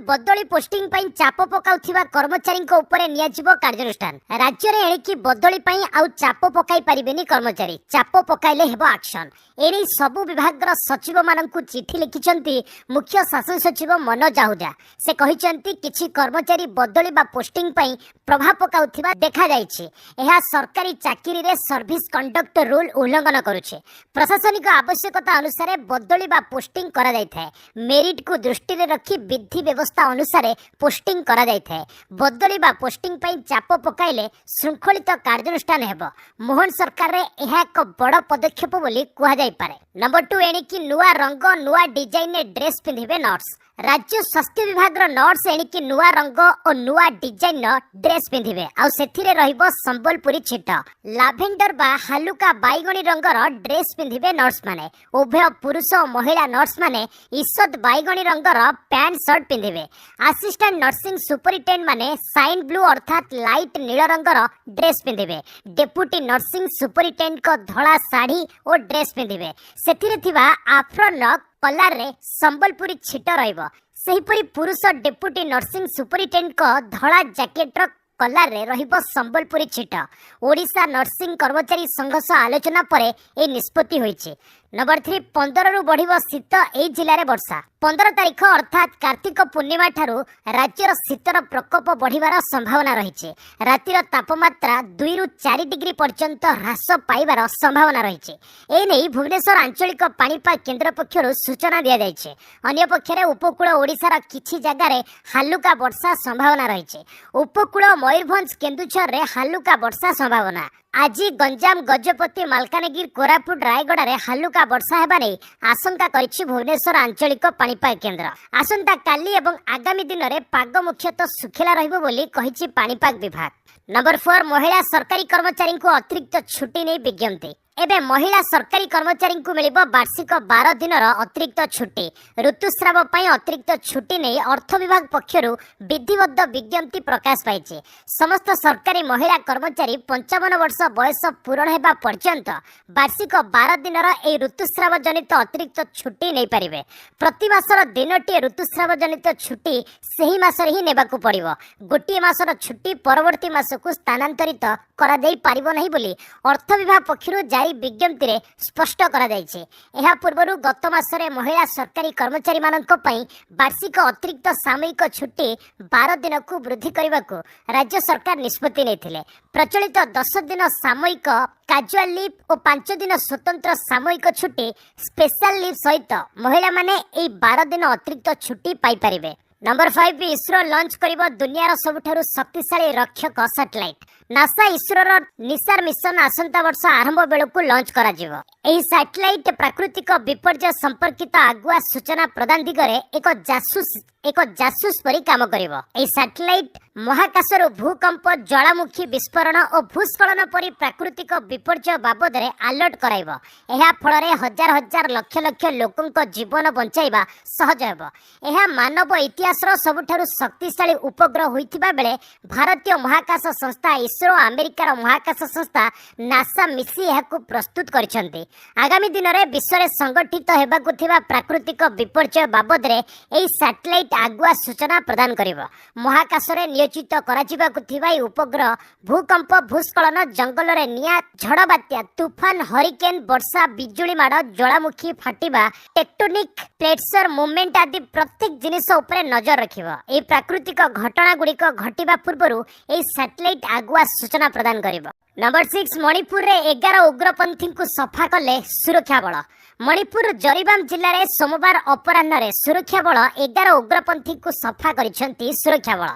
बदली पोस्टिंग पई चाप पकाउथिबा कर्मचारी उपरे नियाजिबो कार्यानुष्ठान। राज्य रे एणिकी बदली पई आउ चाप पकाई परिबेनी कर्मचारी, चाप पकाइले हेबो एक्शन। एने सबु विभाग सचिव मानकु चिठी लिखिचंती मुख्य शासन सचिव मनोज आहुजा। से कहिचंती किछि कर्मचारी बदली बा पोस्टिंग पई प्रभाव पकाउथिबा देखा जायछि। एहा सरकारी चाकरी रे सर्विस कंडक्ट रूल उल्लंघन करूछे। प्रशासनिक आवश्यकता अनुसार बदली बा पोस्टिंग करा जाय थाए। मेरिट को दृष्टि रे रखी विधि व्यवस्था अनुसार पोस्टिंग करा जाय थाए। बदली बा पोस्टिंग पई चाप पकाइले शृंखलित कार्यानुष्ठान हेबो। मोहन सरकार रे एहा एक बड़ पदक्षेप बोली कुहा जाय पारे। नंबर 2 एणिकी नुआ रंग नुआ डिजाइन ने ड्रेस पिंधिबे नर्स। राज्य स्वास्थ्य विभाग नर्स एणिकी नुआ रंग और नुआ डिजाइन ड्रेस पिंधिबे आउ सेथिरे रहिबो संबलपुरी छिट लाभेंडर बा हालुका बैगणी रंगर ड्रेस पिंधिबे नर्स माने। उभय पुरुष और महिला नर्स माने ईषद बैगणी रंगर पैंट शर्ट पिंधिबे। असिस्टेंट नर्सिंग सुपरिटेंडेंट माने साइन ब्लू अर्थात लाइट नील रंगर ड्रेस पिंधिबे। डेप्यूटी नर्सिंग सुपरिटेंडेंट को धला साड़ी और ड्रेस पिंधिबे। सेथिरे थिबा आफ्रो नक कलर रे संबलपुरी छिट रहिबो। सेहिपरि पुरुष डेप्यूटी नर्सिंग सुपरिटेंडेंट को धला जैकेट कलर रे रहिबो संबलपुरी छिट। ओडिशा नर्सिंग कर्मचारी संघ सह आलोचना परे ए निष्पत्ति होईछि। नंबर 3 15 रु बढ़िबो शीत ए जिल्ला रे वर्षा। 15 तारीख अर्थात कार्तिक पूर्णिमा ठारू राज्यर शीतर प्रकोप बढ़िबार संभावना रही। रातिर तापमात्रा 2 रु 4 डिग्री पर्यंत ह्रास पाइबार संभावना रही। एने भुवनेश्वर आंचलिक पाणीपाग केन्द्र पक्षर सूचना दिया जायछि। अन्य पक्षरे उपकूल ओडिशार किछि जगार हालुका वर्षा संभावना रही। उपकूल मयूरभंज केन्दुझर रे हालुका वर्षा संभावना। आज गंजाम गजपति मालकानगिरी कोरापुट रायगड़ा रे हालुका वर्षा हेबा नै आशंका करिछि भुवनेश्वर आंचलिक पाणीपाग केन्द्र। आसंता काली एवं आगामी दिन रे पाग मुख्यतः सुखिला रहिबो बोली कहिछि पाणीपाग विभाग। नंबर 4 महिला सरकारी कर्मचारी को अतिरिक्त छुट्टी नै विज्ञप्ति। एबे महिला सरकारी कर्मचारी को मिलिबो वार्षिक 12 दिनर अतिरिक्त छुट्टी। ऋतुस्राव पई अतिरिक्त छुट्टी नै अर्थ विभाग पक्षरु विधिबद्ध विज्ञप्ति प्रकाश पाइछि। समस्त सरकारी महिला कर्मचारी 55 वर्ष बयस पूर्ण हेबा पर्यंत वार्षिक 12 दिनर ए ऋतुस्राव जनित अतिरिक्त छुट्टी नै परिबे। प्रति मासर दिनटी ऋतुस्राव जनित छुट्टी सेही मासरे ही नेबाकू पड़िबो। गोटिए मासर छुट्टी परवर्ती मासकू स्थानांतरित करा देई पारिबो नहीं बोली अर्थ विभाग पक्षरु जारी विज्ञप्ति रे स्पष्ट करा जायछि। एहा पूर्वरु गत मासरे महिला सरकारी कर्मचारी मानक पई वार्षिक अतिरिक्त सामयिक छुट्टी 12 दिन को वृद्धि करबाकू राज्य सरकार निष्पत्ति नेथिले। प्रचलित 10 दिन सामयिक कैजुअल लीव और 5 दिन स्वतंत्र सामयिक छुट्टी स्पेशल लीव सहित महिला माने एई 12 दिन अतिरिक्त छुट्टी पाई परिबे। नंबर 5 इसरो लॉन्च करिबो दुनियार सबुठारु शक्तिशाली रक्षक सैटेलाइट। नासा इसरोर निसार मिशन आसंता वर्ष आरंभ बेलू लॉन्च करा जिवो। एही सैटेलाइट प्राकृतिक विपर्यय संपर्कित आगुआ सूचना प्रदान दिगरे एक जासूस परी काम करिवो। एही सैटेलाइट महाकाशर भूकंप ज्वालामुखी विस्फोरण और भूस्खलन परी प्राकृतिक विपर्यय बाबद रे अलर्ट कराइबो। एहा फଳରେ हजार हजार लक्ष लक्ष लोकंक जीवन बंचाइबा सहज हेबो। एहा मानव इतिहासर सबुठारु शक्तिशाली उपग्रह होइथिबा बेले भारतीय महाकाश संस्था इसरो अमेरिकार महाकाश संस्था नासा मिसी एहाकु प्रस्तुत करिसंती। आगामी दिन में विश्व में संगठित हेबाकु थिबा प्राकृतिक विपर्यय बाबद रे एही सैटेलाइट आगुआ सूचना प्रदान करिवो। महाकाश रे नियोजित कराजिबाकु थिबा ए उपग्रह भूकंप भूस्खलन जंगल रे निया झड़ बात्या तूफान हरिकेन वर्षा बिजुली माड़ ज्वालामुखी फाटिबा टेक्टोनिक प्लेट्सर मूवमेंट आदि प्रत्येक जिनिस उपरे नजर रखिबो। ए प्राकृतिक घटना गुड़िक घटिबा पूर्वरु ए सैटेलाइट आगुआ सूचना प्रदान करिवो। नंबर 6 मणिपुर रे 11 उग्रपंथी को सफा कले सुरक्षा बल। मणिपुर जरीबाम जिले में सोमवार अपराह्न रे सुरक्षा बल 11 उग्रपंथी को सफा करिसेंती सुरक्षा बल।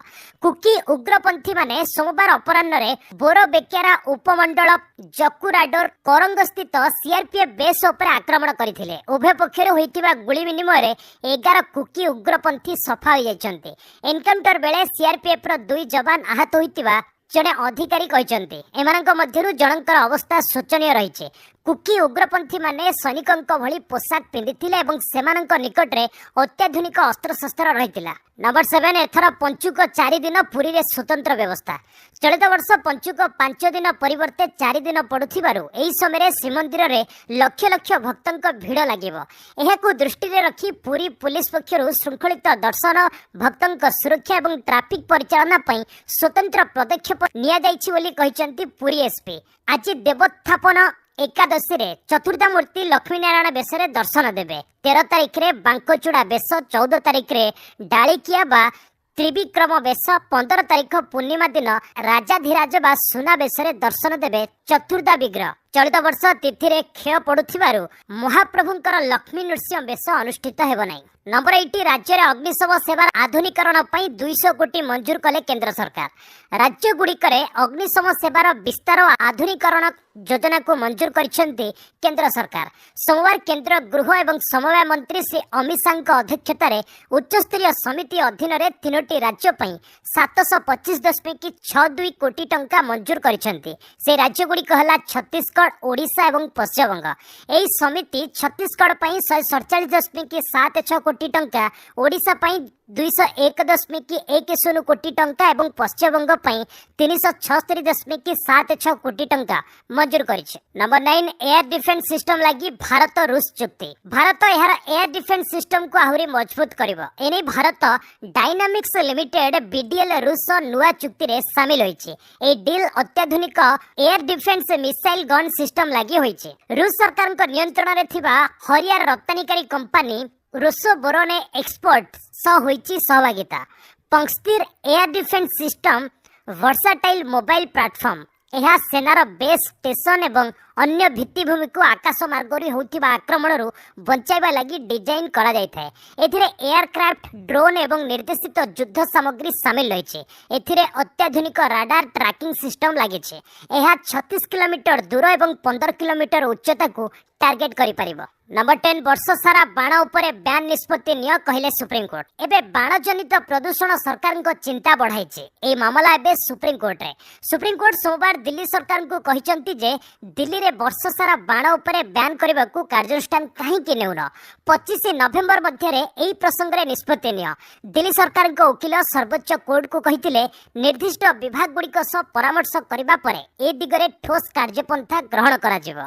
कुकी उग्रपंथी माने सोमवार अपराह्न रे बोरबेकेरा उपमंडल जकुराडोर करंग स्थित सीआरपीएफ बेस उपर आक्रमण करथिले। उभय पक्षर होइतिबा गुली विनिमय रे 11 कुकी उग्रपंथी सफा होई जायछंती। एनकाउंटर बेले सीआरपीएफ रो 2 जवान आहत होइतिबा जड़े अधिकारी कहते एमानक मध्यरु जनकर अवस्था शोचनीय रही। କୁକି ଉଗ୍ରପନ୍ଥୀ ମାନେ ସୈନିକଙ୍କ ଭଳି ପୋଷାକ ପିନ୍ଧିଥିଲେ ଏବଂ ସେମାନଙ୍କ ନିକଟରେ ଅତ୍ୟାଧୁନିକ ଅସ୍ତ୍ରଶସ୍ତ୍ର ରହିଥିଲା। ନମ୍ବର 7 ଏଥର ପଞ୍ଚୁକ 4 ଦିନ ପୁରୀରେ ସ୍ୱତନ୍ତ୍ର ବ୍ୟବସ୍ଥା। ଚଳିତ ବର୍ଷ ପଞ୍ଚୁକ 5 ଦିନ ପରିବର୍ତ୍ତେ 4 ଦିନ ପଡୁଥିବାରୁ ଏହି ସମୟରେ ଶ୍ରୀମନ୍ଦିରରେ ଲକ୍ଷ ଲକ୍ଷ ଭକ୍ତଙ୍କ ଭିଡ଼ ଲାଗିବ। ଏହାକୁ ଦୃଷ୍ଟିରେ ରଖି ପୁରୀ ପୁଲିସ ପକ୍ଷରୁ ଶୃଙ୍ଖଳିତ ଦର୍ଶନ, ଭକ୍ତଙ୍କ ସୁରକ୍ଷା ଏବଂ ଟ୍ରାଫିକ ପରିଚାଳନା ପାଇଁ ସ୍ୱତନ୍ତ୍ର ପଦକ୍ଷେପ ନିଆଯାଇଛି ବୋଲି କହିଛନ୍ତି ପୁରୀ ଏସ୍ପି। ଆଜି ଦେବୋତ୍ଥାପନ ଏକାଦଶୀରେ ଚତୁର୍ଦ୍ଧାମୂର୍ତ୍ତି ଲକ୍ଷ୍ମୀନାରାୟଣ ବେଶରେ ଦର୍ଶନ ଦେବେ। 13 ତାରିଖରେ ବାଙ୍କଚୂଡ଼ା ବେଶ, 14 ତାରିଖରେ ଡାଳିକିଆ ବା ତ୍ରିବିକ୍ରମ ବେଶ, 15 ତାରିଖ ପୂର୍ଣ୍ଣିମା ଦିନ ରାଜାଧିରାଜ ବା ସୁନା ବେଶରେ ଦର୍ଶନ ଦେବେ ଚତୁର୍ଦ୍ଧା ବିଗ୍ରହ। ଚଳିତ ବର୍ଷ ତିଥିରେ କ୍ଷୟ ପଡୁଥିବାରୁ ମହାପ୍ରଭୁଙ୍କର ଲକ୍ଷ୍ମୀ ନୃସିଂହ ବେଶ ଅନୁଷ୍ଠିତ ହେବ ନାହିଁ। ନମ୍ବର 8 ରାଜ୍ୟରେ ଅଗ୍ନିଶମ ସେବାର ଆଧୁନିକରଣ ପାଇଁ 200 କୋଟି ମଞ୍ଜୁର କଲେ କେନ୍ଦ୍ର ସରକାର। ରାଜ୍ୟଗୁଡ଼ିକରେ ଅଗ୍ନିଶମ ସେବାର ବିସ୍ତାର ଓ ଆଧୁନିକରଣ ଯୋଜନାକୁ ମଞ୍ଜୁର କରିଛନ୍ତି କେନ୍ଦ୍ର ସରକାର। ସୋମବାର କେନ୍ଦ୍ର ଗୃହ ଏବଂ ସମବାୟ ମନ୍ତ୍ରୀ ଶ୍ରୀ ଅମିତ ଶାହଙ୍କ ଅଧ୍ୟକ୍ଷତାରେ ଉଚ୍ଚସ୍ତରୀୟ ସମିତି ଅଧୀନରେ 3ଟି ରାଜ୍ୟ ପାଇଁ 725.62 କୋଟି ଟଙ୍କା ମଞ୍ଜୁର କରିଛନ୍ତି। ସେହି ରାଜ୍ୟଗୁଡ଼ିକ ହେଲା ଛତିଶଗଡ଼, ଓଡ଼ିଶା ଏବଂ ପଶ୍ଚିମବଙ୍ଗ। ଏହି ସମିତି ଛତିଶଗଡ଼ ପାଇଁ 147.76 କୋଟି ଟଙ୍କା, ଓଡ଼ିଶା ପାଇଁ 201.10 କୋଟି ଟଙ୍କା ଏବଂ ପଶ୍ଚିମବଙ୍ଗ ପାଇଁ 376.76 କୋଟି ଟଙ୍କା ମଞ୍ଜୁର କରିଛି। ନମ୍ବର 9 ଏୟାର ଡିଫେନ୍ସ ସିଷ୍ଟମ ଲାଗି ଭାରତ ରୁଷ ଚୁକ୍ତି। ଭାରତ ଏହାର ଏୟାର ଡିଫେନ୍ସ ସିଷ୍ଟମକୁ ଆହୁରି ମଜବୁତ କରିବ। ଏନେଇ ଭାରତ ଡାଇନାମିକ୍ସ ଲିମିଟେଡ BDL ରୁଷ ନୂଆ ଚୁକ୍ତିରେ ସାମିଲ ହୋଇଛି। ଏହି ଡିଲ୍ ଅତ୍ୟାଧୁନିକ air defence missile gun system ଲାଗି ହୋଇଛି। ରୁଷ ସରକାରଙ୍କ ନିୟନ୍ତ୍ରଣରେ ଥିବା ହରିୟାର ରପ୍ତାନିକାରୀ କମ୍ପାନୀ ରୋସୋବୋରୋନେ ଏକ୍ସପୋର୍ଟ ସହ ହୋଇଛି ସହଭାଗିତା। ପଂକ୍ତିର air defence system versatile mobile platform. ଏହା ସେନାର ବେସ୍, ଷ୍ଟେସନ ଏବଂ ଅନ୍ୟ ଭିତ୍ତିଭୂମିକୁ ଆକାଶ ମାର୍ଗରୁ ହେଉଥିବା ଆକ୍ରମଣରୁ ବଞ୍ଚାଇବା ଲାଗି ଡିଜାଇନ କରାଯାଇଥାଏ। ଏଥିରେ ଏୟାରକ୍ରାଫ୍ଟ, ଡ୍ରୋନ୍ ଏବଂ ନିର୍ଦ୍ଦେଶିତ ଯୁଦ୍ଧ ସାମଗ୍ରୀ ସାମିଲ ରହିଛି। ଏଥିରେ ଅତ୍ୟାଧୁନିକ ରାଡାର ଟ୍ରାକିଂ ସିଷ୍ଟମ ଲାଗିଛି। ଏହା 36 କିଲୋମିଟର ଦୂର ଏବଂ 15 କିଲୋମିଟର ଉଚ୍ଚତାକୁ ଟାର୍ଗେଟ କରିପାରିବ। ନମ୍ବର 10 ବର୍ଷ ସାରା ବାଣ ଉପରେ ବ୍ୟାନ୍ ନିଷ୍ପତ୍ତି ନିଅ କହିଲେ ସୁପ୍ରିମକୋର୍ଟ। ଏବେ ବାଣ ଜନିତ ପ୍ରଦୂଷଣ ସରକାରଙ୍କ ଚିନ୍ତା ବଢାଇଛି। ଏହି ମାମଲା ଏବେ ସୁପ୍ରିମକୋର୍ଟରେ। ସୁପ୍ରିମକୋର୍ଟ ସୋମବାର ଦିଲ୍ଲୀ ସରକାରଙ୍କୁ କହିଛନ୍ତି ଯେ ଦିଲ୍ଲୀରେ ବର୍ଷ ସାରା ବାଣ ଉପରେ ବ୍ୟାନ୍ କରିବାକୁ କାର୍ଯ୍ୟାନୁଷ୍ଠାନ କାହିଁକି ନେଉନ? 25 ନଭେମ୍ବର ମଧ୍ୟରେ ଏହି ପ୍ରସଙ୍ଗରେ ନିଷ୍ପତ୍ତି ନିଅ। ଦିଲ୍ଲୀ ସରକାରଙ୍କ ଓକିଲ ସର୍ବୋଚ୍ଚ କୋର୍ଟକୁ କହିଥିଲେ ନିର୍ଦ୍ଦିଷ୍ଟ ବିଭାଗଗୁଡ଼ିକ ସହ ପରାମର୍ଶ କରିବା ପରେ ଏ ଦିଗରେ ଠୋସ୍ କାର୍ଯ୍ୟପନ୍ଥା ଗ୍ରହଣ କରାଯିବ।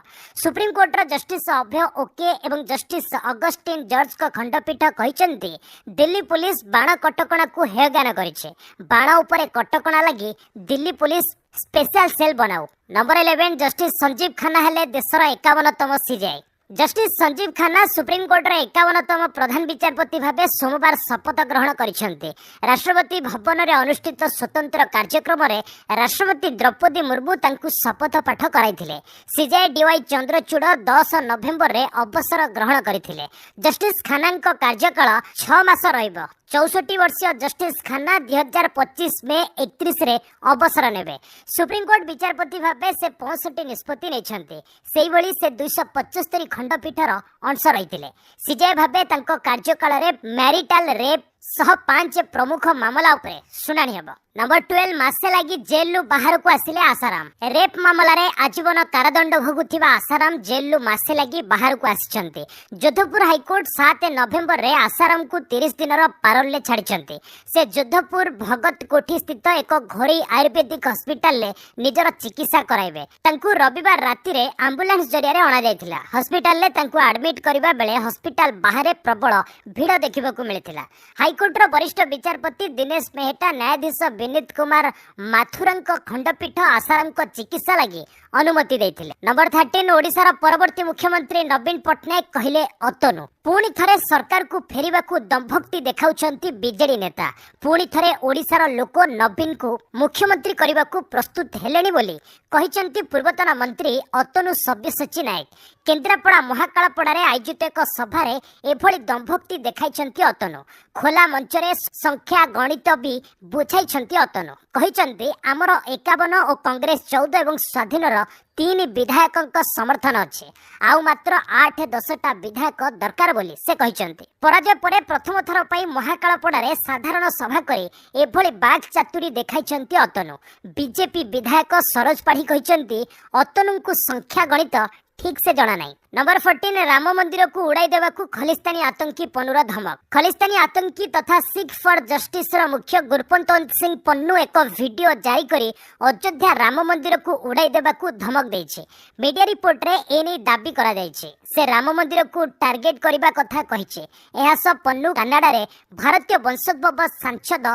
ସୁପ୍ରିମକୋର୍ଟର ଜଷ୍ଟିସ ଅଭୟ ଓକେ ଏବଂ ଜଷ୍ଟିସ ଅଗଷ୍ଟିନ ଜର୍ଜଙ୍କ ଖଣ୍ଡପୀଠ କହିଛନ୍ତି ଦିଲ୍ଲୀ ପୁଲିସ ବାଣ କଟକଣାକୁ ହେୟଜ୍ଞାନ କରିଛି। ବାଣ ଉପରେ କଟକଣା ଲାଗି ଦିଲ୍ଲୀ ପୁଲିସ ସ୍ପେଶାଲ ସେଲ୍ ବନାଉ। ନମ୍ବର 11 ଜଷ୍ଟିସ ସଞ୍ଜୀବ ଖାନ୍ନା ହେଲେ ଦେଶର 51ତମ ସିଜେଆଇ। ଜଷ୍ଟିସ ସଞ୍ଜୀବ ଖାନ୍ନା ସୁପ୍ରିମକୋର୍ଟର 51ତମ ପ୍ରଧାନ ବିଚାରପତି ଭାବେ ସୋମବାର ଶପଥ ଗ୍ରହଣ କରିଛନ୍ତି। ରାଷ୍ଟ୍ରପତି ଭବନରେ ଅନୁଷ୍ଠିତ ସ୍ୱତନ୍ତ୍ର କାର୍ଯ୍ୟକ୍ରମରେ ରାଷ୍ଟ୍ରପତି ଦ୍ରୌପଦୀ ମୁର୍ମୁ ତାଙ୍କୁ ଶପଥ ପାଠ କରାଇଥିଲେ। ସିଜେଆଇ DY ଚନ୍ଦ୍ରଚୂଡ଼ 10 ନଭେମ୍ବରରେ ଅବସର ଗ୍ରହଣ କରିଥିଲେ। ଜଷ୍ଟିସ ଖାନ୍ନାଙ୍କ କାର୍ଯ୍ୟକାଳ 6 ମାସ ରହିବ। 64 ବର୍ଷୀୟ ଜଷ୍ଟିସ ଖାନ୍ନା 2025 ମେ 31ରେ ଅବସର ନେବେ। ସୁପ୍ରିମକୋର୍ଟ ବିଚାରପତି ଭାବେ ସେ 65 ନିଷ୍ପତ୍ତି ନେଇଛନ୍ତି। ସେହିଭଳି ସେ 275 ଖଣ୍ଡପୀଠର ଅଂଶ ରହିଥିଲେ। ସିଜେଆଇ ଭାବେ ତାଙ୍କ କାର୍ଯ୍ୟକାଳରେ ମ୍ୟାରିଟାଲ ରେପ୍ ସହ 5 ପ୍ରମୁଖ ମାମଲା ଉପରେ ଶୁଣାଣି ହେବ। ନମ୍ବର 12 ମାସେ ଲାଗି ଜେଲରୁ ବାହାରକୁ ଆସିଲେ ଆଶାରାମ। ରେପ୍ ମାମଲାରେ ଆଜୀବନ କାରାଦଣ୍ଡ ଭୋଗୁଥିବା ଆଶାରାମ ଜେଲରୁ ମାସେ ଲାଗି ବାହାରକୁ ଆସିଛନ୍ତି। ଯୋଧପୁର ହାଇକୋର୍ଟ 7 ନଭେମ୍ବରରେ ଆଶାରାମଙ୍କୁ 30 ଦିନର ପାରୋଲରେ ଛାଡ଼ିଛନ୍ତି। ସେ ଯୋଧପୁର ଭଗତ କୋଠି ସ୍ଥିତ ଏକ ଘରୋଇ ଆୟୁର୍ବେଦିକ ହସ୍ପିଟାଲରେ ନିଜର ଚିକିତ୍ସା କରାଇବେ। ତାଙ୍କୁ ରବିବାର ରାତିରେ ଆମ୍ବୁଲାନ୍ସ ଜରିଆରେ ଅଣାଯାଇଥିଲା। ହସ୍ପିଟାଲରେ ତାଙ୍କୁ ଆଡମିଟ୍ କରିବା ବେଳେ ହସ୍ପିଟାଲ ବାହାରେ ପ୍ରବଳ ଭିଡ଼ ଦେଖିବାକୁ ମିଳିଥିଲା। ହାଇକୋର୍ଟର ବରିଷ୍ଠ ବିଚାରପତି ଦିନେଶ ମେହେଟା, ନ୍ୟାୟାଧୀଶ ବିନୀତ କୁମାର ମାଥୁରଙ୍କ ଖଣ୍ଡପୀଠ ଆଶାରାମଙ୍କ ଚିକିତ୍ସା ଲାଗି ଅନୁମତି ଦେଇଥିଲେ। ନମ୍ବର 13 ଓଡ଼ିଶାର ପରବର୍ତ୍ତୀ ମୁଖ୍ୟମନ୍ତ୍ରୀ ନବୀନ ପଟ୍ଟନାୟକ କହିଲେ ଅତନୁ। ପୁଣି ଥରେ ସରକାରକୁ ଫେରିବାକୁ ଦମ୍ଭକ୍ତି ଦେଖାଉଛନ୍ତି ବିଜେଡି ନେତା। ପୁଣି ଥରେ ଓଡ଼ିଶାର ଲୋକ ନବୀନଙ୍କୁ ମୁଖ୍ୟମନ୍ତ୍ରୀ କରିବାକୁ ପ୍ରସ୍ତୁତ ହେଲେଣି ବୋଲି କହିଛନ୍ତି ପୂର୍ବତନ ମନ୍ତ୍ରୀ ଅତନୁ ସବ୍ୟସାଚୀ ନାୟକ। କେନ୍ଦ୍ରାପଡ଼ା ମହାକାଳପଡ଼ାରେ ଆୟୋଜିତ ଏକ ସଭାରେ ଏଭଳି ଦମ୍ଭକ୍ତି ଦେଖାଇଛନ୍ତି ଅତନୁ। ଖୋଲା ମଞ୍ଚରେ ସଂଖ୍ୟା ଗଣିତ ବି ବୁଝାଇଛନ୍ତି ଅତନୁ। କହିଛନ୍ତି ଆମର 51 ଓ କଂଗ୍ରେସ 14 ଏବଂ ସ୍ୱାଧୀନର 3 ବିଧାୟକଙ୍କ ସମର୍ଥନ ଅଛି। ଆଉ ମାତ୍ର 8-10ଟା ବିଧାୟକ ଦରକାର ବୋଲି ସେ କହିଛନ୍ତି। ପରାଜୟ ପରେ ପ୍ରଥମ ଥର ପାଇଁ ମହାକାଳପଡ଼ାରେ ସାଧାରଣ ସଭା କରି ଏଭଳି ବାକ୍ ଚାତୁରୀ ଦେଖାଇଛନ୍ତି ଅତନୁ। ବିଜେପି ବିଧାୟକ ସରୋଜ ପାଢ଼ୀ କହିଛନ୍ତି ଅତନୁଙ୍କୁ ସଂଖ୍ୟା ଗଣିତ ठीक से जना नहीं। नंबर 14 राम मंदिर को उड़ाई देवा खलिस्तानी आतंकी पन्नूर धमक। खलिस्तानी आतंकी तथा सिख फॉर जस्टिस मुख्य गुरपंत सिंह पन्नू एक वीडियो जारी करी अयोध्या राम मंदिर को उड़ाई देवा धमक देछि। मीडिया रिपोर्ट रे एने दाबी करा जायछि से राम मंदिर को टार्गेट करबा कथा कहिछि। एहा सब पन्नू कनाडा रे भारतीय वंशोद्भव सांसद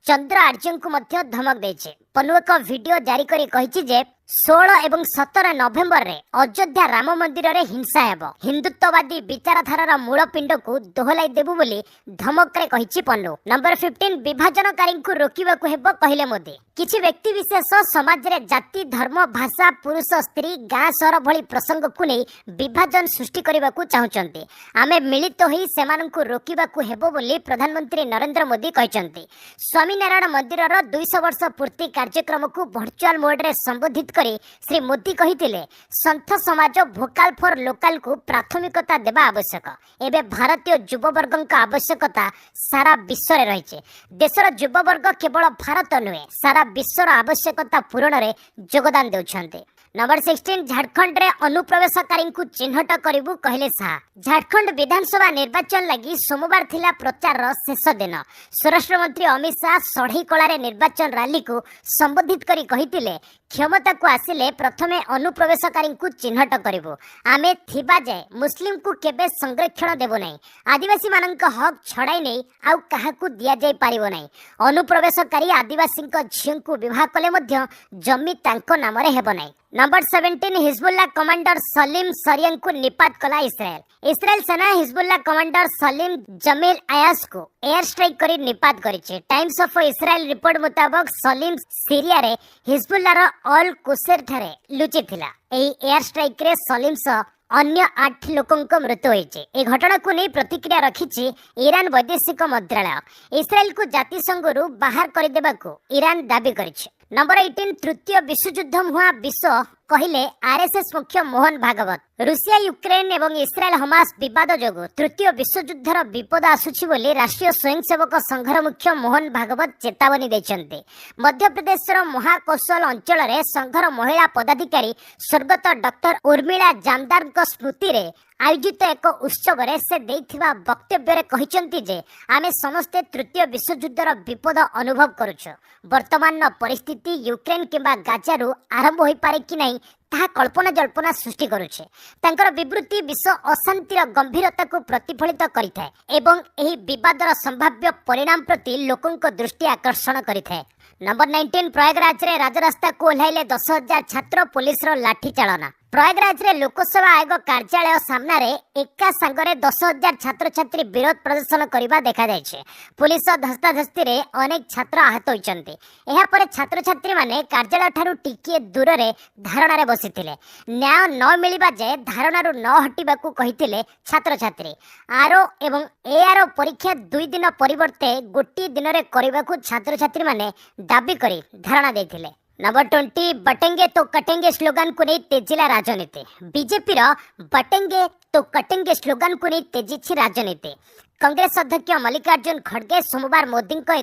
चंद्र आर्य को मध्य धमक देछि। पन्नू एक वीडियो जारी करी कहिछि जे 16 एवं 17 नवेम्बर रे अयोध्या राम मंदिर रे हिंसा हेबो। हिंदुत्ववादी विचारधारार मूल पिंड को दोहलाई देबु बोली धमक रे कहिछि पन्नू। नंबर 15 विभाजनकारी को रोकिबा को हेबो कहिले मोदी। किछि व्यक्ति विशेष समाज रे जाति धर्म भाषा पुरुष स्त्री गाँ सहर भली प्रसंग को नहीं विभाजन सृष्टि करबा को चाहुचंती। आमे मिलित होई सेमान को रोकिबा को हेबो बोली प्रधानमंत्री नरेंद्र मोदी कहिसंती। स्वामीनारायण मंदिर 200 वर्ष पूर्ति कार्यक्रम को वर्चुअल मोड रे संबोधित करी श्री मोदी कहिथिले संत समाज भोकाल फॉर लोकल को प्राथमिकता देबा आवश्यक। एबे भारतीय युववर्ग का आवश्यकता सारा विश्व रे रहिছে। देशर युववर्ग केवल भारत नुहे सारा विश्वर आवश्यकता पूरण रे योगदान देउछन्ते। नंबर 16 झारखंड रे अनुप्रवेशकारी को चिन्हट करिबु कहले शाह। झारखंड विधानसभा निर्वाचन लगी सोमवार थिला प्रचार शेष दिन। स्वराष्ट्र मंत्री अमित शाह सढ़ई कलारे निर्वाचन रैली को संबोधित करी कहिथिले क्षमता को आसिले प्रथमे अनुप्रवेशकारी को चिन्हट करिबु। आमे थिबा जाय मुस्लिम को केबे संरक्षण देबो नै। आदिवासी मानक हक छड़ाई नै आउ काहाकू दिया जाय पारिबो नै। अनुप्रवेशकारी आदिवासी झियो को विवाह कले मध्य जमी तांको नाम रे हेबो नै। नंबर 17 हिजबुल्लाह कमांडर सलीम सरियन को निपात कला इस्राएल। इस्राएल सेना हिजबुल्लाह कमांडर सलीम जमील अयास को एयर स्ट्राइक करी निपात करिছে। टाइम्स ऑफ इस्राएल रिपोर्ट मुताबिक सलीम सीरिया रे हिजबुल्लाह रो अल कुसैर ठारे लुचि थिला। एही एयर स्ट्राइक रे सलीम स अन्य 8 लोकों को मृत्यु होइছে। ए घटना को नहीं प्रतिक्रिया रखिछि ईरान वैदेशिक मंत्रालय। इस्राएल को जातिसंघ रु बाहर कर देबा को ईरान दाबी करिছে। नंबर 18 तृतीय विश्वयुद्ध हुआ विश्व कहले आरएसएस मुख्य मोहन भागवत। रूसिया यूक्रेन एवं इस्राएल हमास विवाद जोगु तृतीय विश्वयुद्धर विपद आसुछि बोली राष्ट्रीय स्वयंसेवक संघर मुख्य मोहन भागवत चेतावनी दैछन्ते। मध्य प्रदेशर महाकौशल अंचल रे संघर महिला पदाधिकारी स्वर्गत डॉक्टर उर्मिला जामदार स्मृति रे आयोजित एक उत्सव रे से देइथिबा वक्तव्य रे कहिसंती जे आमे समस्ते तृतीय विश्वयुद्धर विपद अनुभव करूछु। वर्तमान परिस्थिति यूक्रेन किंबा गाजा रु आरंभ होई पारे कि नहीं ताहा कल्पना जल्पना सृष्टि करुछे। तांकर विवृत्ति विश्व अशांतिर गंभीरता को प्रतिफलित करिथाए एवं एही विवादर संभाव्य परिणाम प्रति लोकों को दृष्टि आकर्षण करिथाए। नंबर 19 प्रयागराज रे राजरास्ता को ओह्लाइले 10,000 छात्र पुलिस रो लाठी चालना। प्रयागराज रे लोकसभा आयोग कार्यालय सामना रे एका संगरे 10,000 छात्र छात्री विरोध प्रदर्शन करबा देखा जायछे। पुलिस धस्ताधस्ती रे अनेक छात्र आहत होइचंती। एहा परे छात्र छात्री माने कार्यालय ठारू टिके दूर रे धारणा रे बसिथिले। न्याय न मिलिबा जे धारणा रु न हटिबा को कहिथिले छात्र छात्री। आरओ एवं एआरओ परीक्षा 2 दिन परिवर्ते गोटी दिन रे करबा को छात्र छात्री माने दाबी करी धारणा देथिले। नंबर 20 बटेंगे तो कटेंगे स्लोगन को नहीं तेजिला राजनीति। बीजेपी रो बटेंगे तो कटेंगे स्लोगन को नहीं तेजी राजनीति। कांग्रेस अध्यक्ष मल्लिकार्जुन खड़गे सोमवार मोदी को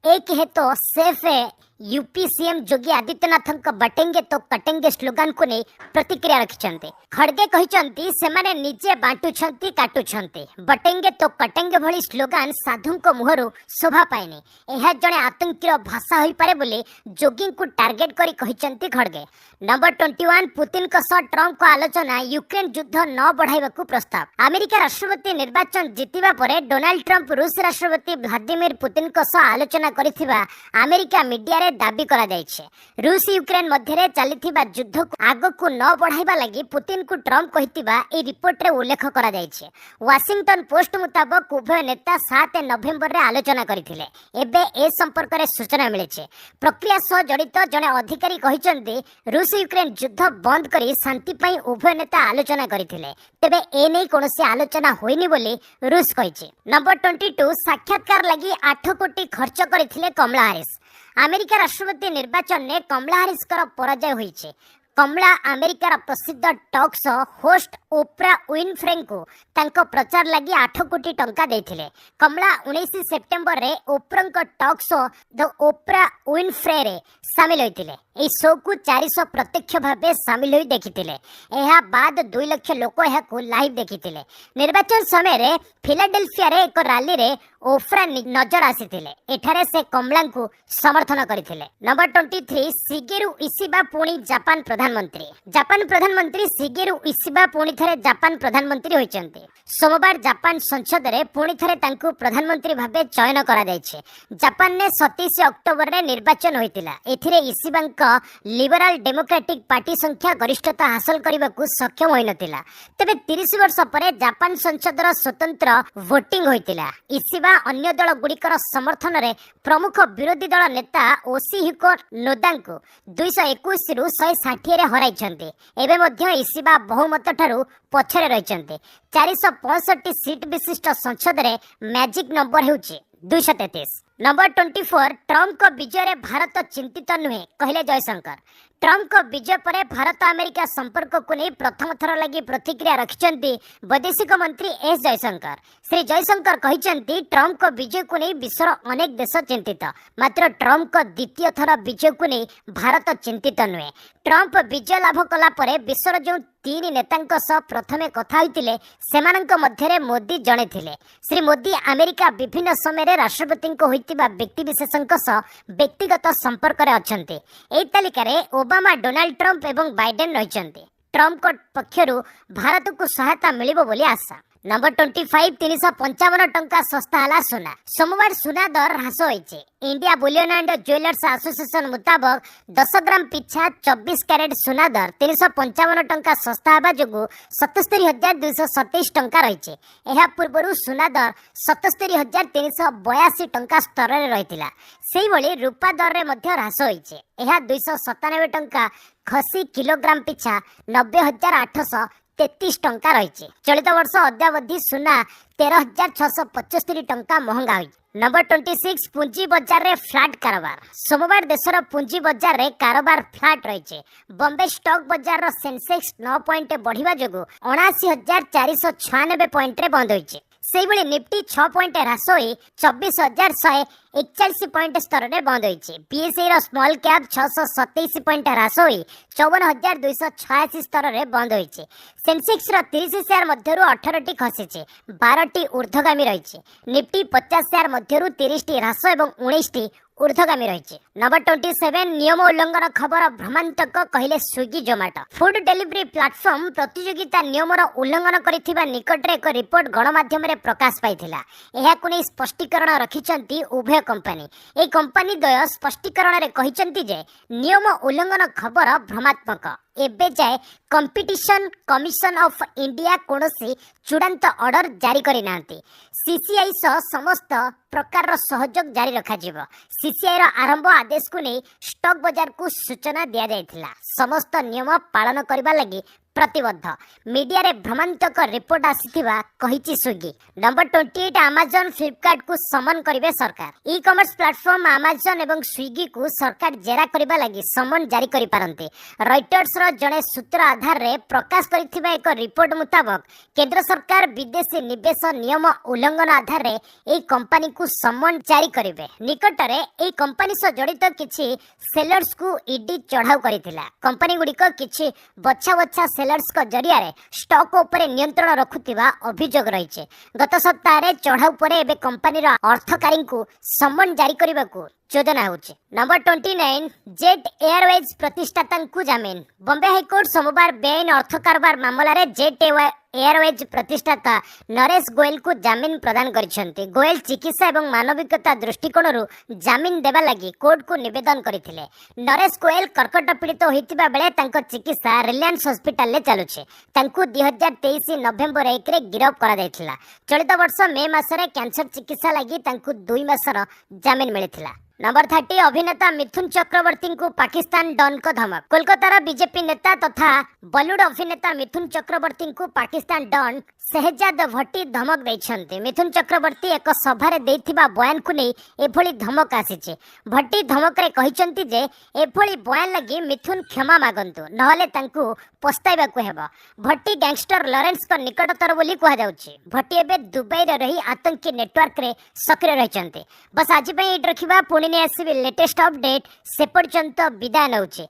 एक है तो सेफ है यूपी सीएम योगी आदित्यनाथ बटेंगे तो कटेंगे स्लोगन को नहीं प्रतिक्रिया रखिछन्ते। खड़गे कहिछन्ती सेमाने निजे बांटुछन्ती काटुछन्ती। बटेंगे तो कटेंगे भली स्लोगन साधुंक मुहरु शोभा पाएनी। एहा जणे आतंकीर भाषा होई पारे बोली जोगी को टार्गेट करी कहिछन्ती खड़गे। नंबर 21 पुतिन को सह ट्रम्प को आलोचना यूक्रेन युद्ध न बढ़ाइबा को प्रस्ताव। अमेरिका राष्ट्रपति निर्वाचन जीतिबा परे डोनाल्ड ट्रम्प रूस राष्ट्रपति व्लादिमीर पुतिन को सह आलोचना करिथिबा अमेरिका मीडिया रे दाबी करा जायछे। रूस यूक्रेन मध्य रे चलिथिबा युद्ध को आगो को न बढ़ाइबा लागि पुतिन को ट्रम्प कहिथिबा ए रिपोर्ट रे उल्लेख करा जायछे। वाशिंगटन पोस्ट मुताबिक उभय नेता 7 नवेम्बर रे आलोचना करिथिले। एबे ए संपर्क रे सूचना मिलेछे। प्रक्रिया सह जड़ित जणे अधिकारी कहिसंती रूस यूक्रेन युद्ध बंद करी शांति पई उभय नेता आलोचना करिथिले। तेबे ए नै कोनोसी आलोचना होइनी बोली रूस कहिছে। नंबर 22 साक्षात्कार लागि 8 कोटी खर्च करिथिले कमला हारिस। अमेरिका राष्ट्रपति निर्वाचन में कमला हारिस पराजय होइছে। कमला अमेरिकार प्रसिद्ध टॉक शो होस्ट ओप्रा विनफ्रे को तांको प्रचार लगी 8 कोटी टंका देथिले। कमला 19 सेप्टेम्बर रे Oprah talk show the Oprah Winfrey रे सामिल होइतिले। ए शो को 400 प्रत्यक्ष भावे सामिल होई देखितिले। एहा बाद 2 लाख लोक एहा को लाइव देखितिले। निर्वाचन समय रे फिलाडेल्फिया रे एक रैली रे ओफ्रा नजर आसीथिले। एठारे से कमला को समर्थन करथिले। नंबर 23 शिगेरु इशिबा पुणी जापान प्रधानमंत्री। जापान प्रधानमंत्री शिगेरु इशिबा पुणी थरे जापान प्रधानमंत्री होइचंती। सोमवार जापान संसद रे पुणी थरे तांकु प्रधानमंत्री भाबे चयन करा जायछे। जापान ने 27 अक्टोबर रे निर्वाचन होइतिला। एथिरे इशिबांक लिबराल डेमोक्रेटिक पार्टी संख्या गरिष्ठता हासिल करबाकू सक्षम होई नथिला। तबे 30 वर्ष परे जापान संसदर स्वतंत्र वोटिंग होइतिला। इशिबा अन्य दल गुड़िकर समर्थन रे प्रमुख विरोधी दल नेता ओशिहिको नोदांको 221 रु 160 रे हराइछन्ते। एबे मध्य इशिबा बहुमत ठारू पछरे रहिछन्ते। 465 सीट विशिष्ट संसद रे मैजिक नंबर हेउची 233। नंबर 24 ट्रम्प को विजय रे भारत चिंतित नुहे कहले जयशंकर। ट्रम्प को विजय पर भारत अमेरिका संपर्क को नहीं प्रथम थर लगी प्रतिक्रिया रखिछन्ती वैदेशिक मंत्री एस जयशंकर। श्री जयशंकर कहिछन्ती ट्रम्प को विजय को नहीं विश्वर अनेक देश चिंतित, मात्र ट्रम्प को द्वितीय थर विजय को नहीं भारत चिंतित नुहे। ट्रम्प विजय लाभ कला परे विश्वर जो 3 नेतांक सह प्रथमे कथा होइतिले सेमानंक मध्यरे मोदी जणे थिले। श्री मोदी अमेरिका विभिन्न समय रे राष्ट्रपति को होइतिबा व्यक्ति विशेषंक सह व्यक्तिगत संपर्क रे अछन्ते। एई तालिका रे ओबामा, डोनाल्ड ट्रम्प एवं बाइडेन रहिछन्ते। ट्रम्प को पक्षरु भारत को सहायता मिलिबो बोली आशा। नंबर 25 355 टंका सस्ता हला सुना। सोमवार सुना दर ह्रास होइछे। India bullion and jewellers association मुताबक 10 ग्राम पिछा 24 कैरेट सुना दर 355 टंका सस्ता हबा जोगु 77227 टंका रहिछे। एहा पूर्वरु सुना दर 77382 टंका स्तर रे रहितिला। सेही भली रूपा दर रे मध्य ह्रास होइछे। एहा 297 टंका खसी किलोग्राम पिछा 90833 टंका रही। चलित वर्ष अद्यावधि सुना 13,675 टंका महंगा हुई। नंबर 26 पुंजी बाजार रे फ्लैट कारोबार। सोमवार देशर पुंजी बाजार रे कारोबार फ्लैट रही। बॉम्बे स्टॉक बाजार रो सेंसेक्स 9 पॉइंट बढ़िबा जोगु 79,496 पॉइंट रे बंद होइछे। सेही भली निफ्टी 6 पॉइंट ह्रास होई 24,141 पॉइंट स्तर रे बंद होइछे। बीएसई रो स्मॉल कैप 627 पॉइंट ह्रास होई 54,286 स्तर रे बंद होइछे। सेंसेक्स रो 30 शेयर मध्यरु 18 टी खसिछे, 12 टी ऊर्ध्वगामी रहिछे। निफ्टी 50 शेयर मध्यरु 30 टी ह्रास एवं 19 टी ऊर्ध्वगामी रही। नंबर 27 नियम उल्लंघन खबर भ्रमांतक कहले Swiggy Zomato. Food delivery platform प्रतियोगिता नियम उल्लंघन करिथिबा निकट रे एक रिपोर्ट गणमाध्यम रे प्रकाश पाइथिला। एहाकु नै स्पष्टीकरण रखिचंती उभय कंपनी। ए कंपनी द्वय स्पष्टीकरण रे कहिचंती जे नियम उल्लंघन खबर भ्रमात्मक। एबे जाए कंपटीशन कमिशन ऑफ इंडिया कोनोसी चूड़ांत ऑर्डर जारी करि नांती। सीसीआई सह समस्त प्रकार रो सहयोग जारी रखा जीवो। सीसीआई रो आरंभ आदेश को नै स्टॉक बाजार को सूचना दिया जायथिला। समस्त नियम पालन करबा लागि प्रतिबद्ध। मीडिया रे भ्रमांतक रिपोर्ट आसीथिबा कहिछि स्विगी। नंबर 28 अमेजन फ्लिपकार्ट को समन करिवे सरकार। ई कॉमर्स प्लेटफॉर्म अमेजन एवं स्विगी को सरकार जेरा करबा लागि समन जारी करि पारंते। रॉयटर्स रो जणे सूत्र आधार रे प्रकाश करिथिबा एक रिपोर्ट मुताबक केंद्र सरकार विदेशी निवेश नियम उल्लंघन आधार रे ए कंपनी को समन जारी करिवे। निकट रे ए कंपनी सह जड़ित किछि सेलर्स को ईडी चढ़ाऊ करिथिला। कंपनी गुडी को किछि बच्छा बच्छा सेलर्स को जरिया रे स्टॉक ऊपर नियंत्रण रखुथिबा अभियोग रहिছে। गत सप्ताह रे चढ़ाऊ परे एबे कंपनी रा अर्थकारी को समन जारी करबाकू योजना होछि। नंबर 29 जेट एयरवेज प्रतिष्ठाता को जामीन। बॉम्बे हाईकोर्ट सोमवार बेआईन अर्थ कारोबार मामला रे जेट एयरवेज प्रतिष्ठाता नरेश गोयल को जामीन प्रदान करिसेंती। गोयल चिकित्सा एवं मानविकता दृष्टिकोण जामीन देवा लगी कोर्ट को निवेदन करथिले। नरेश गोयल कर्कट पीड़ित होइतिबा बेले तांको चिकित्सा रिलायंस हॉस्पिटल ले चलुछे। तांको 2023 नवेम्बर 1 रे गिरफ करा जायथिला। चलित वर्ष मे मासरे कैंसर चिकित्सा लगी तांको 2 मासर जामीन मिलिथिला। नंबर 30 अभिनेता मिथुन चक्रवर्ती को पाकिस्तान डॉन को धमक। कोलकातार बीजेपी नेता तथा बॉलीवुड अभिनेता मिथुन चक्रवर्ती को पाकिस्तान डॉन शहजाद भट्टी धमक देइछन्ते। मिथुन चक्रवर्ती एक सभारे देइथिबा बयान को नहीं एभली धमक आसीचे। भट्टी धमक रे कहिसन्ती जे एभली बयान लगी मिथुन क्षमा मागंतु नहले तांकू पस्ताइबाकू हेबो। भट्टी गैंगस्टर लॉरेंस को निकटतर बोली कहा जाउछि। भट्टी एबे दुबई रे रही आतंकी नेटवर्क रे सक्रिय रहिसन्ते। बस आज पई एट रखिबा पुणी ने आसीबे लेटेस्ट अपडेट से पर्यंत विदाय नउछि।